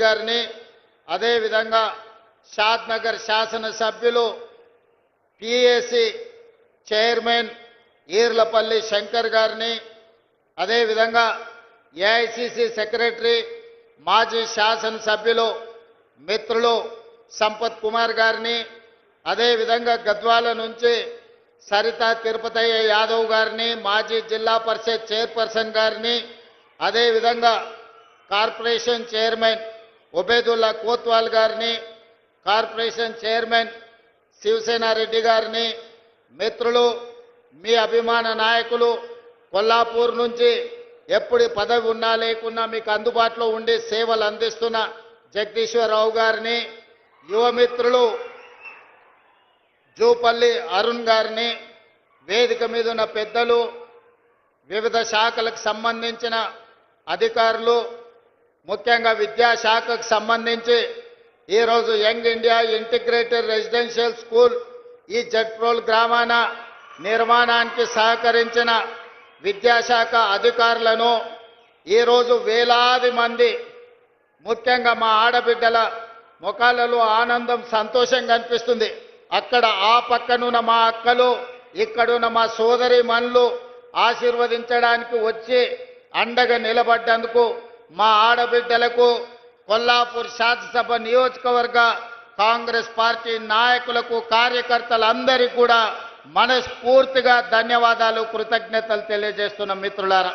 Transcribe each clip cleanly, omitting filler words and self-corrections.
గారిని, అదేవిధంగా షాద్నగర్ శాసనసభ్యులు పిఎసి చైర్మన్ ఈర్లపల్లి శంకర్ గారిని, అదేవిధంగా ఏఐసిసి సెక్రటరీ మాజీ శాసనసభ్యులు మిత్రులు సంపత్ కుమార్ గారిని, అదేవిధంగా గద్వాల నుంచి సరితా తిరుపతయ్య యాదవ్ గారిని, మాజీ జిల్లా పరిషత్ చైర్పర్సన్ గారిని, అదేవిధంగా కార్పొరేషన్ చైర్మన్ ఉబేదుల్లా కోత్వాల్ గారిని, కార్పొరేషన్ చైర్మన్ శివసేన రెడ్డి గారిని, మిత్రులు మీ అభిమాన నాయకులు కొల్లాపూర్ నుంచి ఎప్పుడు పదవి ఉన్నా లేకున్నా మీకు అందుబాటులో ఉండి సేవలు అందిస్తున్న జగదీశ్వరరావు గారిని, యువమిత్రులు జూపల్లి అరుణ్ గారిని, వేదిక మీద ఉన్న పెద్దలు, వివిధ శాఖలకు సంబంధించిన అధికారులు, ముఖ్యంగా విద్యాశాఖకు సంబంధించి ఈరోజు young India integrated residential school ఈ జడ్ప్రోల్ గ్రామాన నిర్మాణానికి సహకరించిన విద్యాశాఖ అధికారులను, ఈరోజు వేలాది మంది ముఖ్యంగా మా ఆడబిడ్డల ముఖాలలో ఆనందం సంతోషం కనిపిస్తుంది. అక్కడ ఆ పక్కనున్న మా అక్కలు, ఇక్కడున్న మా సోదరి మనులు ఆశీర్వదించడానికి వచ్చి అండగా నిలబడ్డందుకు మా ఆడబిడ్డలకు, కొల్లాపూర్ శాసనసభ నియోజకవర్గ కాంగ్రెస్ పార్టీ నాయకులకు, కార్యకర్తలందరికీ కూడా మనస్ఫూర్తిగా ధన్యవాదాలు, కృతజ్ఞతలు తెలియజేస్తున్న మిత్రులారా,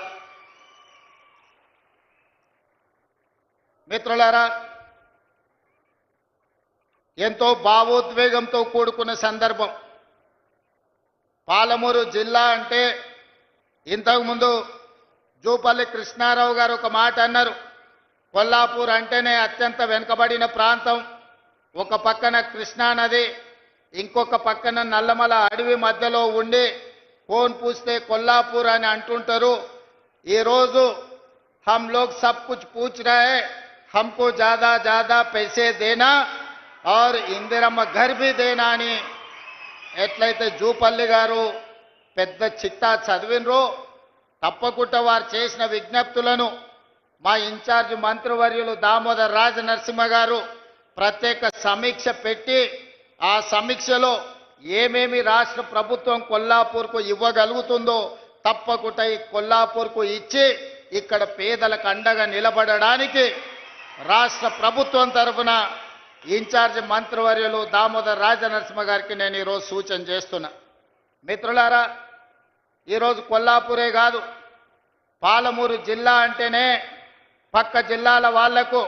ఎంతో భావోద్వేగంతో కూడుకున్న సందర్భం. పాలమూరు జిల్లా అంటే ఇంతకుముందు జూపల్లి కృష్ణారావు గారు ఒక మాట అన్నారు, కొల్లాపూర్ అంటేనే అత్యంత వెనుకబడిన ప్రాంతం, ఒక పక్కన కృష్ణానది, ఇంకొక పక్కన నల్లమల అడవి మధ్యలో ఉండి ఫోన్ పూస్తే కొల్లాపూర్ అని అంటుంటారు. ఈరోజు हम लोग सब कुछ पूछ रहे हैं, हमको ज्यादा ज्यादा पैसे देना और ఇందిరమ్మ घर भी देना అని ఎట్లయితే జూపల్లి గారు పెద్ద చిట్టా చదివినరో తప్పకుండా వారు చేసిన విజ్ఞప్తులను మా ఇన్ఛార్జ్ మంత్రివర్యులు దామోదర్ రాజనరసింహ గారు ప్రత్యేక సమీక్ష పెట్టి ఆ సమీక్షలో ఏమేమి రాష్ట్ర ప్రభుత్వం కొల్లాపూర్కు ఇవ్వగలుగుతుందో తప్పకుండా ఈ కొల్లాపూర్కు ఇచ్చి ఇక్కడ పేదలకు అండగా నిలబడడానికి రాష్ట్ర ప్రభుత్వం తరఫున ఇన్ఛార్జ్ మంత్రివర్యులు దామోదర్ రాజనరసింహ గారికి నేను ఈరోజు సూచన చేస్తున్నా. మిత్రులారా, ఈరోజు కొల్లాపూరే కాదు, పాలమూరు జిల్లా అంటేనే పక్క జిల్లాల వాళ్లకు,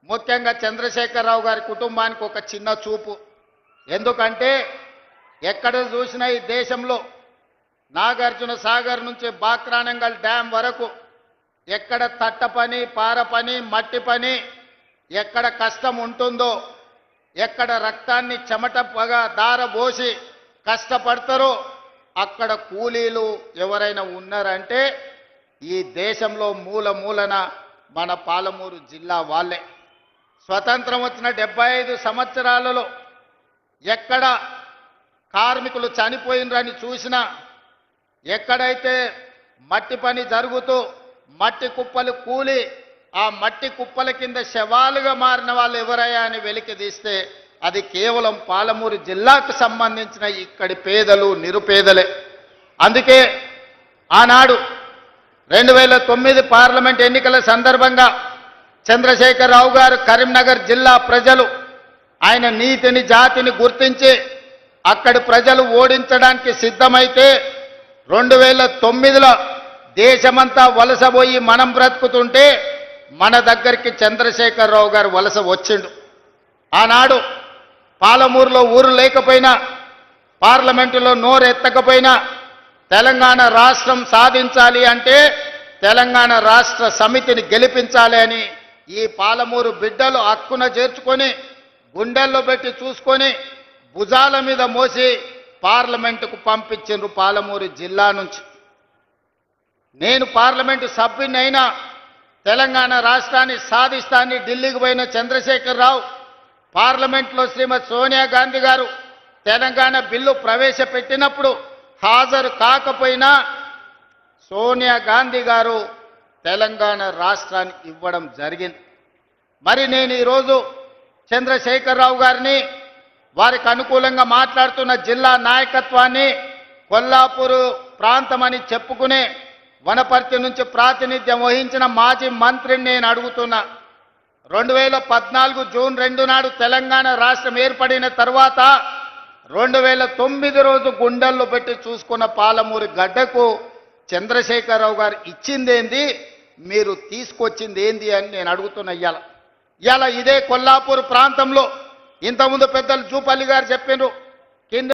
ముఖ్యంగా చంద్రశేఖరరావు గారి కుటుంబానికి ఒక చిన్న చూపు. ఎందుకంటే ఎక్కడ చూసినా ఈ దేశంలో నాగార్జున సాగర్ నుంచి బాక్రానంగల్ డ్యాం వరకు ఎక్కడ తట్ట పని, పార పని, మట్టి పని, ఎక్కడ కష్టం ఉంటుందో, ఎక్కడ రక్తాన్ని చెమటగా దారబోసి కష్టపడతారో అక్కడ కూలీలు ఎవరైనా ఉన్నారంటే ఈ దేశంలో మూల మూలన మన పాలమూరు జిల్లా వాళ్ళే. స్వతంత్రం వచ్చిన 75 సంవత్సరాలలో ఎక్కడ కార్మికులు చనిపోయినరని చూసినా, ఎక్కడైతే మట్టి పని జరుగుతూ మట్టి కుప్పలు కూలి ఆ మట్టి కుప్పల కింద శవాలుగా మారిన వాళ్ళు ఎవరయ్యా అని వెలికి తీస్తే అది కేవలం పాలమూరు జిల్లాకు సంబంధించిన ఇక్కడి పేదలు, నిరుపేదలే. అందుకే ఆనాడు 2009 పార్లమెంట్ ఎన్నికల సందర్భంగా చంద్రశేఖరరావు గారు కరీంనగర్ జిల్లా ప్రజలు ఆయన నీతిని, జాతిని గుర్తించి అక్కడి ప్రజలు ఓడించడానికి సిద్ధమైతే 2009లో దేశమంతా వలసపోయి మనం బ్రతుకుతుంటే మన దగ్గరికి చంద్రశేఖరరావు గారు వలస వచ్చిండు. ఆనాడు పాలమూరులో ఊరు లేకపోయినా, పార్లమెంటులో నోరు ఎత్తకపోయినా తెలంగాణ రాష్ట్రం సాధించాలి అంటే తెలంగాణ రాష్ట్ర సమితిని గెలిపించాలి అని ఈ పాలమూరు బిడ్డలు హక్కున చేర్చుకొని గుండెల్లో పెట్టి చూసుకొని భుజాల మీద మోసి పార్లమెంటుకు పంపించిండ్రు పాలమూరు జిల్లా నుంచి. నేను పార్లమెంటు సభ్యునైనా తెలంగాణ రాష్ట్రాన్ని సాధిస్తానని ఢిల్లీకి పోయిన చంద్రశేఖరరావు పార్లమెంట్లో శ్రీమతి సోనియా గాంధీ గారు తెలంగాణ బిల్లు ప్రవేశపెట్టినప్పుడు హాజరు కాకపోయినా సోనియా గాంధీ గారు తెలంగాణ రాష్ట్రాన్ని ఇవ్వడం జరిగింది. మరి నేను ఈరోజు చంద్రశేఖరరావు గారిని వారికి అనుకూలంగా మాట్లాడుతున్న జిల్లా నాయకత్వాన్ని కొల్లాపూర్ ప్రాంతమని చెప్పుకునే వనపర్తి నుంచి ప్రాతినిధ్యం వహించిన మాజీ మంత్రిని నేను అడుగుతున్నా 2014 జూన్ 2 నాడు తెలంగాణ రాష్ట్రం ఏర్పడిన తర్వాత 2009 రోజు గుండెల్లో పెట్టి చూసుకున్న పాలమూరు గడ్డకు చంద్రశేఖరరావు గారు ఇచ్చిందేంది, మీరు తీసుకొచ్చింది ఏంది అని నేను అడుగుతున్నా. ఇవాళ ఇదే కొల్లాపూర్ ప్రాంతంలో ఇంతకుముందు పెద్దలు జూపల్లి గారు చెప్పినారు,